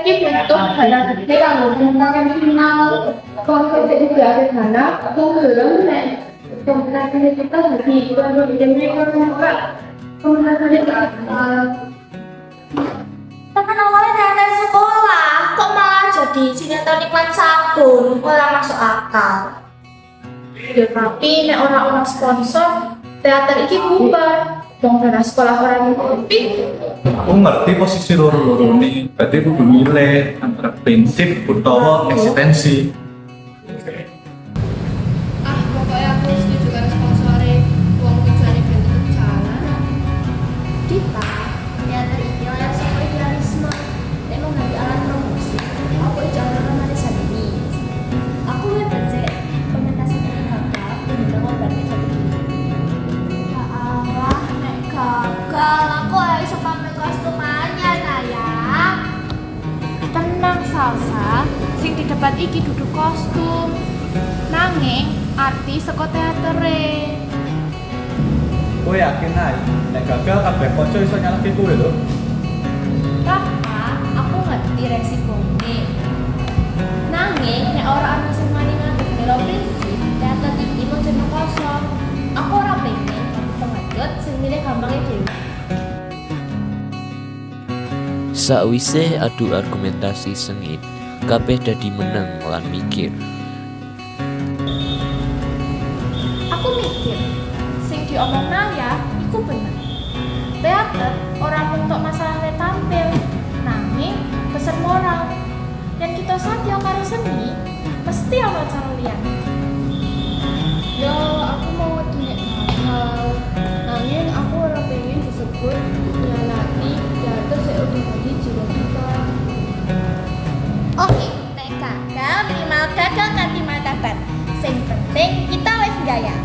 Ini bentuk barang gede kanggo pengungkapan final konsep juga sederhana belum nek komunikasi kita lebih jadi komunikasi kita Tekan awalnya dari sekolah, kok malah jadi sinetron iklan sabun, malah masuk akal. Ya tapi nek orang sponsor, teater iki bubar. Dong dari sekolah orang itu. Aku ngerti posisi loro-loro ini, berarti aku milih antara prinsip utawa eksistensi. Pokoknya aku setuju karo sponsore wong tujuane ben tetep jalan. Kita, teater iki oleh saka idealisme. Nek mau nganti alat promosi, aku jangan romantis ini. Aku lihat aja komentasi dari kakak, bener ngobrol kita begini. Ya Allah, nek gagal, aku harus pamer kostum anyar sayang. Tenang Salsa, sing di debat iki duduk kostum. Nanging artis saka teatere. Kowe yakin ae, nek gagal kabeh kanca iso nyalahke kowe lho. Raka, aku ngerti resikonya. Nanging, nek ora ana sing wani ngadeg nira prinsip, teater iki mau jadi kosong. Aku ora pengen pengedot sing milih gampangnya dhewe. Sakwise adu argumentasi sengit, kabeh dadi meneng lan mikir. Aku mikir, sing diomong Naya iku bener. Teater ora untuk masalah tampil, nanging pesan moral. Yang kita satya karo seni, mesti ana cara liyane. yo aku mau nek gagal nanging aku ora pengen disebut nyalati teater sing udah jadi jiwa kita. Oke, nek gagal minimal gagal kanthi martabat. Sing penting kita wis jaya.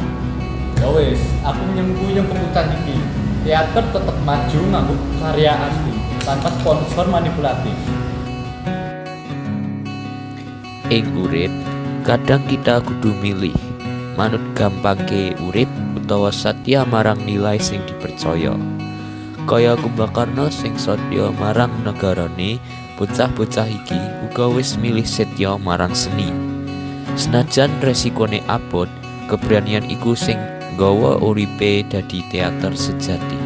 Ya wis, aku nyengku keputusan iki. Teater tetep maju nganggo karya asli tanpa sponsor manipulatif. Ing urip, kadang kita kudu milih manut gampangke urip utawa satya marang nilai sing dipercaya. Kaya Kumbakarna sing satya marang negarane, bocah-bocah iki uga wis milih setya marang seni. Senajan resikone abot, keberanian iku sing nggawa uripe dadi teater sejati.